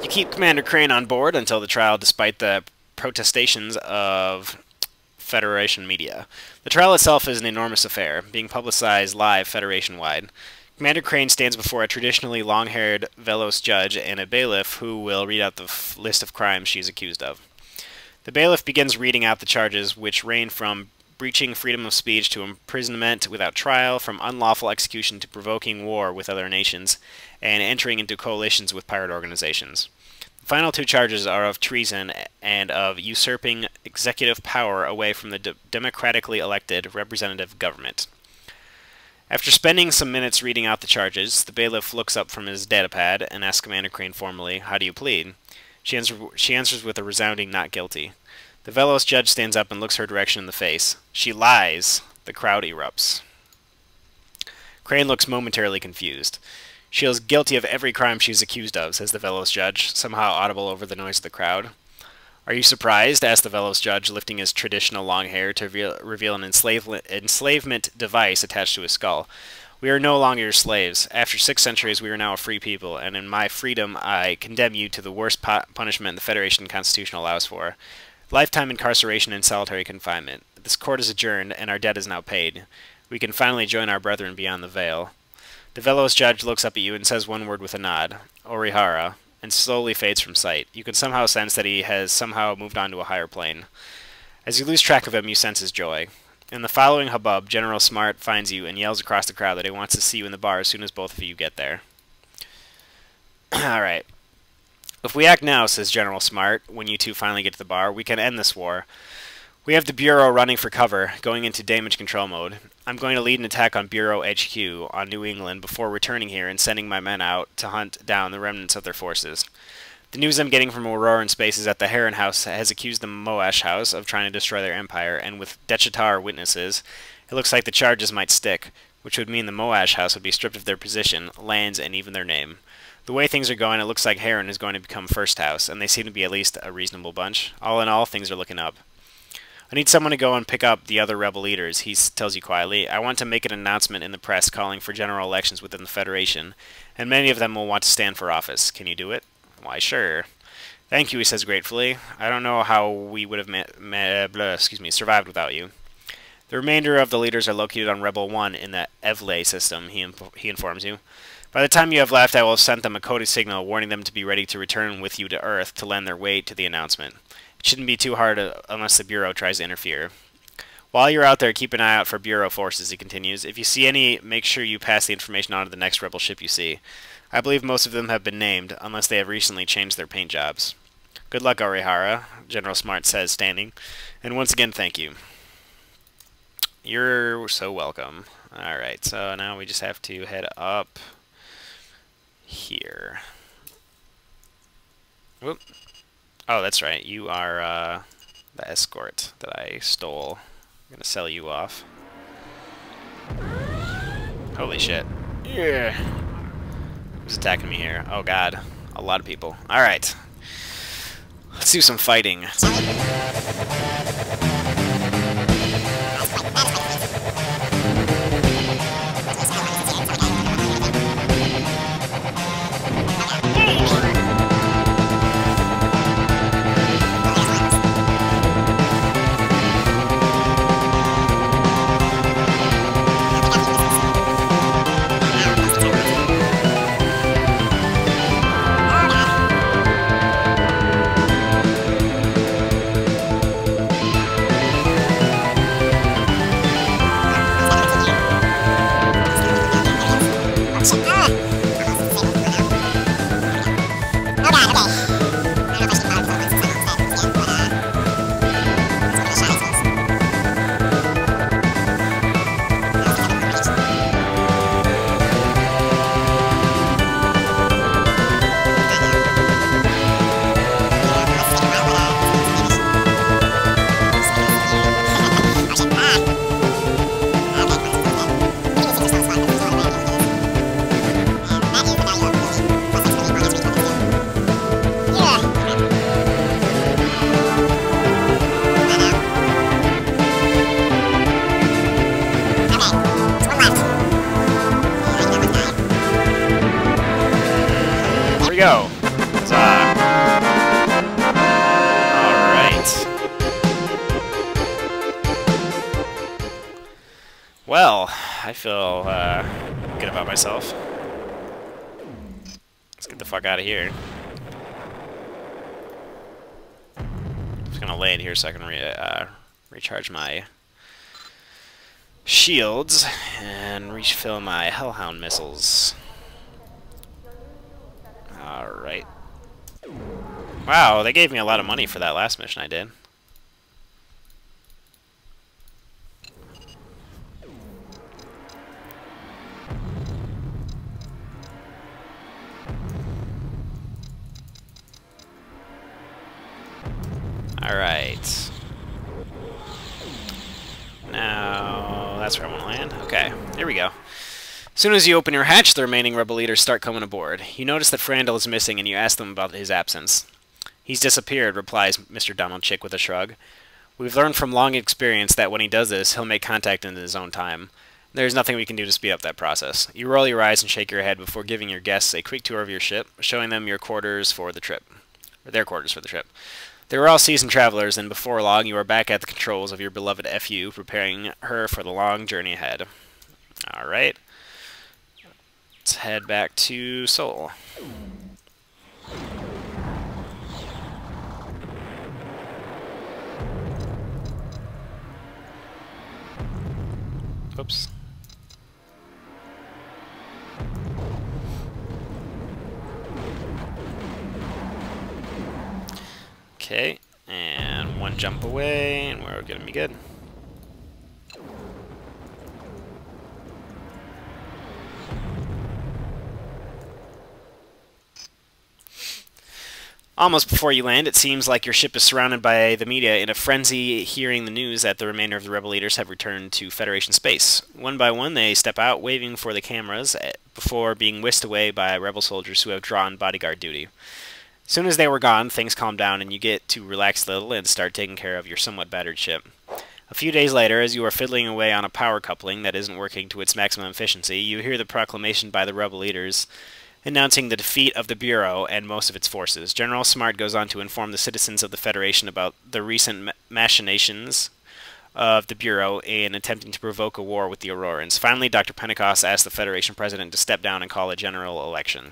keep Commander Crane on board until the trial, despite the protestations of Federation media. The trial itself is an enormous affair, being publicized live Federation-wide. Commander Crane stands before a traditionally long-haired Velos judge and a bailiff who will read out the list of crimes she is accused of. The bailiff begins reading out the charges, which range from breaching freedom of speech to imprisonment without trial, from unlawful execution to provoking war with other nations, and entering into coalitions with pirate organizations. The final two charges are of treason and of usurping executive power away from the democratically elected representative government. After spending some minutes reading out the charges, the bailiff looks up from his datapad and asks Commander Crane formally, "How do you plead?" She answers with a resounding "not guilty." The Velos judge stands up and looks her direction in the face. "She lies!" The crowd erupts. Crane looks momentarily confused. "She is guilty of every crime she is accused of," says the Velos judge, somehow audible over the noise of the crowd. "Are you surprised?" asked the Velos judge, lifting his traditional long hair to reveal an enslavement device attached to his skull. "We are no longer your slaves. After 6 centuries, we are now a free people, and in my freedom I condemn you to the worst punishment the Federation Constitution allows for. Lifetime incarceration and solitary confinement. This court is adjourned, and our debt is now paid. We can finally join our brethren beyond the veil." The Velos judge looks up at you and says one word with a nod, "Orihara," and slowly fades from sight. You can somehow sense that he has somehow moved on to a higher plane. As you lose track of him, you sense his joy. In the following hubbub, General Smart finds you and yells across the crowd that he wants to see you in the bar as soon as both of you get there. Alright. "If we act now," says General Smart, when you two finally get to the bar, "we can end this war. We have the Bureau running for cover, going into damage control mode. I'm going to lead an attack on Bureau HQ on New England before returning here and sending my men out to hunt down the remnants of their forces. The news I'm getting from Auroran Space is that the Heron House has accused the Moash House of trying to destroy their empire, and with Dechatar witnesses, it looks like the charges might stick, which would mean the Moash House would be stripped of their position, lands, and even their name. The way things are going, it looks like Heron is going to become First House, and they seem to be at least a reasonable bunch. All in all, things are looking up. I need someone to go and pick up the other rebel leaders," he tells you quietly. "I want to make an announcement in the press calling for general elections within the Federation, and many of them will want to stand for office. Can you do it?" "Why, sure." "Thank you," he says gratefully. "I don't know how we would have survived without you." The remainder of the leaders are located on Rebel 1 in the Evlay system, he informs you. "By the time you have left, I will have sent them a coded signal warning them to be ready to return with you to Earth to lend their weight to the announcement. It shouldn't be too hard unless the Bureau tries to interfere. While you're out there, keep an eye out for Bureau forces," he continues. "If you see any, make sure you pass the information on to the next rebel ship you see. I believe most of them have been named, unless they have recently changed their paint jobs." "Good luck, Orihara," General Smart says, standing. "And once again, thank you." "You're so welcome." Alright, so now we just have to head up here. Whoop. Oh, that's right. You are the escort that I stole. I'm gonna sell you off. Holy shit. Yeah. Who's attacking me here? Oh god. A lot of people. Alright. Let's do some fighting. Well, I feel good about myself. Let's get the fuck out of here. Just gonna lay it here so I can recharge my shields and refill my Hellhound missiles. Alright. Wow, they gave me a lot of money for that last mission I did. Alright. Now, that's where I want to land. Okay, here we go. As soon as you open your hatch, the remaining rebel leaders start coming aboard. You notice that Frandl is missing and you ask them about his absence. He's disappeared, replies Mr. Donald Chick with a shrug. We've learned from long experience that when he does this, he'll make contact in his own time. There's nothing we can do to speed up that process. You roll your eyes and shake your head before giving your guests a quick tour of your ship, showing them your quarters for the trip. Or their quarters for the trip. They were all seasoned travelers, and before long you are back at the controls of your beloved FU, preparing her for the long journey ahead. Alright. Let's head back to Sol. Oops. Okay, and one jump away, and we're gonna be good. Almost before you land, it seems like your ship is surrounded by the media in a frenzy, hearing the news that the remainder of the rebel leaders have returned to Federation space. One by one, they step out, waving for the cameras, before being whisked away by rebel soldiers who have drawn bodyguard duty. As soon as they were gone, things calm down and you get to relax a little and start taking care of your somewhat battered ship. A few days later, as you are fiddling away on a power coupling that isn't working to its maximum efficiency, you hear the proclamation by the rebel leaders announcing the defeat of the Bureau and most of its forces. General Smart goes on to inform the citizens of the Federation about the recent machinations of the Bureau in attempting to provoke a war with the Aurorans. Finally, Dr. Pentecost asks the Federation President to step down and call a general election.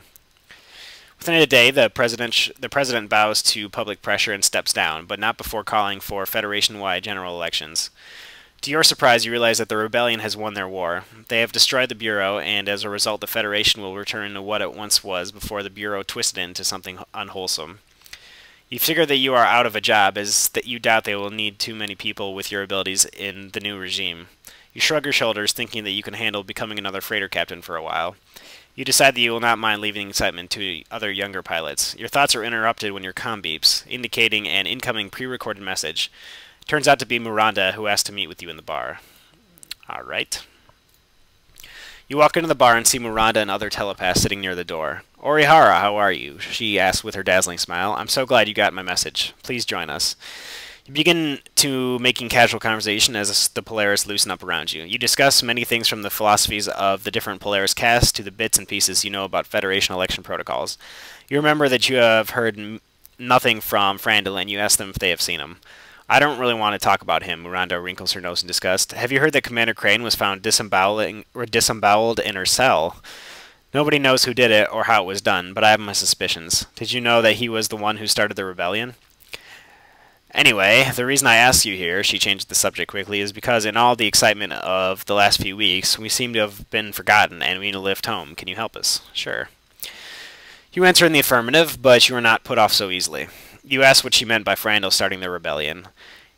Within a day, the president bows to public pressure and steps down, but not before calling for Federation-wide general elections. To your surprise, you realize that the rebellion has won their war. They have destroyed the Bureau, and as a result, the Federation will return to what it once was before the Bureau twisted into something unwholesome. You figure that you are out of a job, as that you doubt they will need too many people with your abilities in the new regime. You shrug your shoulders, thinking that you can handle becoming another freighter captain for a while. You decide that you will not mind leaving excitement to other younger pilots. Your thoughts are interrupted when your comm beeps, indicating an incoming pre-recorded message. Turns out to be Miranda, who asked to meet with you in the bar. Alright. You walk into the bar and see Miranda and other telepaths sitting near the door. Orihara, how are you? She asks with her dazzling smile. I'm so glad you got my message. Please join us. You begin to making casual conversation as the Polaris loosen up around you. You discuss many things from the philosophies of the different Polaris casts to the bits and pieces you know about Federation election protocols. You remember that you have heard nothing from Frandl, and you ask them if they have seen him. I don't really want to talk about him, Miranda wrinkles her nose in disgust. Have you heard that Commander Crane was found disemboweled in her cell? Nobody knows who did it or how it was done, but I have my suspicions. Did you know that he was the one who started the rebellion? Anyway, the reason I asked you here, she changed the subject quickly, is because in all the excitement of the last few weeks, we seem to have been forgotten, and we need a lift home. Can you help us? Sure. You answer in the affirmative, but you are not put off so easily. You ask what she meant by Frandl starting the rebellion.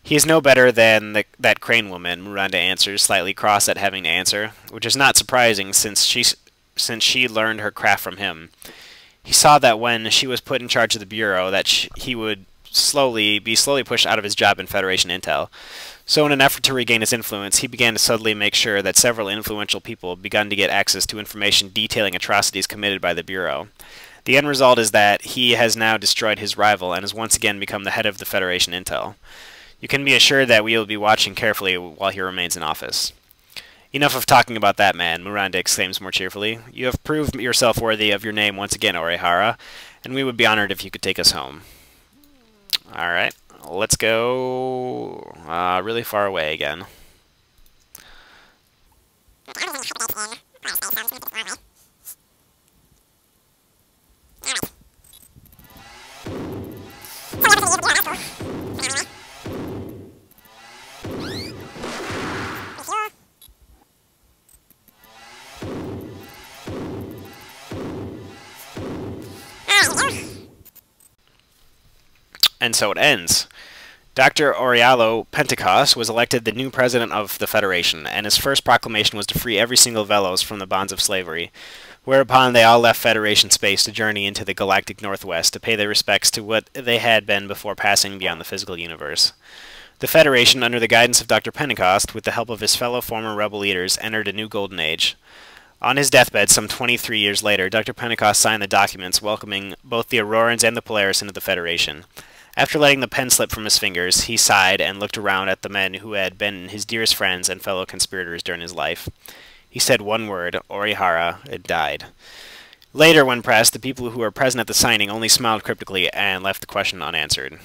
He is no better than that Crane woman, Miranda answers, slightly cross at having to answer, which is not surprising since she learned her craft from him. He saw that when she was put in charge of the Bureau, that he would be slowly pushed out of his job in Federation Intel. So in an effort to regain his influence, he began to subtly make sure that several influential people begun to get access to information detailing atrocities committed by the Bureau. The end result is that he has now destroyed his rival and has once again become the head of the Federation Intel. You can be assured that we will be watching carefully while he remains in office. Enough of talking about that man, Miranda exclaims more cheerfully. You have proved yourself worthy of your name once again, Orihara, and we would be honored if you could take us home. Alright, let's go really far away again. and so it ends. Dr. Aurelio Pentecost was elected the new president of the Federation, and his first proclamation was to free every single Velos from the bonds of slavery, whereupon they all left Federation space to journey into the galactic northwest to pay their respects to what they had been before passing beyond the physical universe. The Federation, under the guidance of Dr. Pentecost, with the help of his fellow former rebel leaders, entered a new golden age. On his deathbed, some 23 years later, Dr. Pentecost signed the documents welcoming both the Aurorans and the Polaris into the Federation. After letting the pen slip from his fingers, he sighed and looked around at the men who had been his dearest friends and fellow conspirators during his life. He said one word, Orihara, and died. Later, when pressed, the people who were present at the signing only smiled cryptically and left the question unanswered.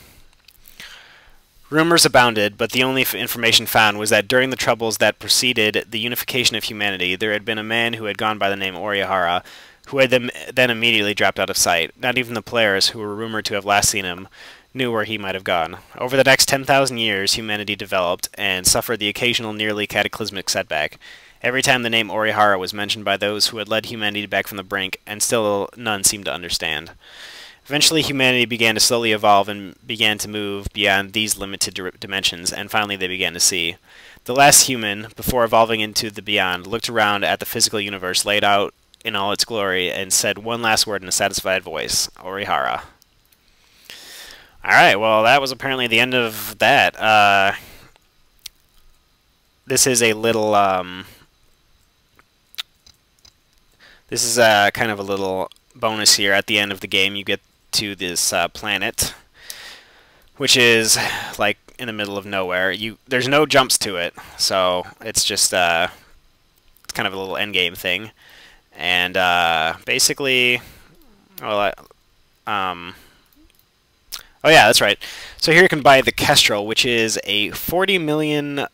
Rumors abounded, but the only information found was that during the troubles that preceded the unification of humanity, there had been a man who had gone by the name Orihara, who had then immediately dropped out of sight. Not even the Polaris, who were rumored to have last seen him, knew where he might have gone. Over the next 10,000 years, humanity developed and suffered the occasional nearly cataclysmic setback. Every time the name Orihara was mentioned by those who had led humanity back from the brink, and still none seemed to understand. Eventually, humanity began to slowly evolve and began to move beyond these limited dimensions, and finally they began to see. The last human, before evolving into the beyond, looked around at the physical universe laid out in all its glory and said one last word in a satisfied voice, Orihara. Alright, well, that was apparently the end of that. This is a little, this is kind of a little bonus here. At the end of the game, you get to this planet, which is, like, in the middle of nowhere. There's no jumps to it, so it's just, it's kind of a little endgame thing. And, basically, well, oh yeah, that's right. So here you can buy the Kestrel, which is a 40 million,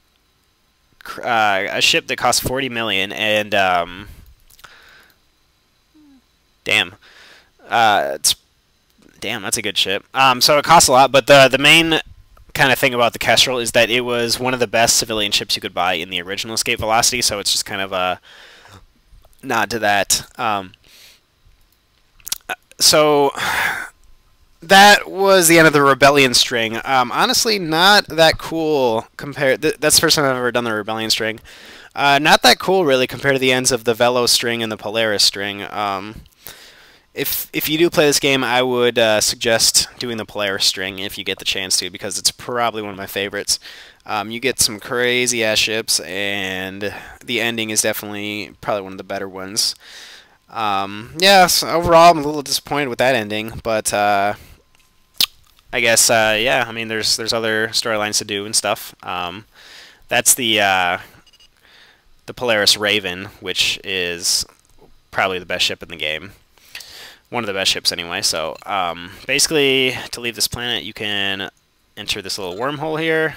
a ship that costs 40 million, and damn, that's a good ship. So it costs a lot, but the main kind of thing about the Kestrel is that it was one of the best civilian ships you could buy in the original Escape Velocity. So it's just kind of a nod to that. So that was the end of the Rebellion string. Honestly, not that cool compared. That's the first time I've ever done the Rebellion string. Not that cool, really, compared to the ends of the Velo string and the Polaris string. If you do play this game, I would suggest doing the Polaris string if you get the chance to, because it's probably one of my favorites. You get some crazy-ass ships, and the ending is definitely probably one of the better ones. Yeah, so overall, I'm a little disappointed with that ending, but I guess, yeah, I mean, there's other storylines to do and stuff. That's the Polaris Raven, which is probably the best ship in the game. One of the best ships, anyway. So, basically, to leave this planet, you can enter this little wormhole here,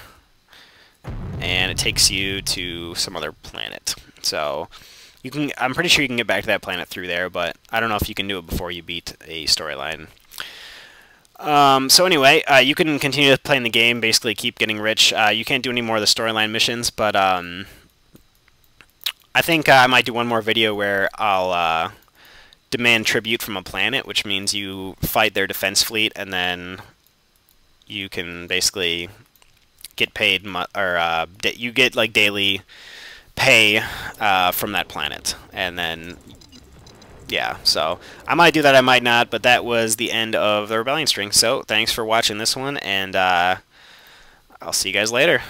and it takes you to some other planet. So, you can. I'm pretty sure you can get back to that planet through there, but I don't know if you can do it before you beat a storyline. So anyway, you can continue playing the game, basically keep getting rich. You can't do any more of the storyline missions, but I think I might do one more video where I'll demand tribute from a planet, which means you fight their defense fleet, and then you can basically get paid, or you get like daily pay from that planet, and then yeah, so I might do that, I might not, but that was the end of the Rebellion string. So thanks for watching this one, and I'll see you guys later.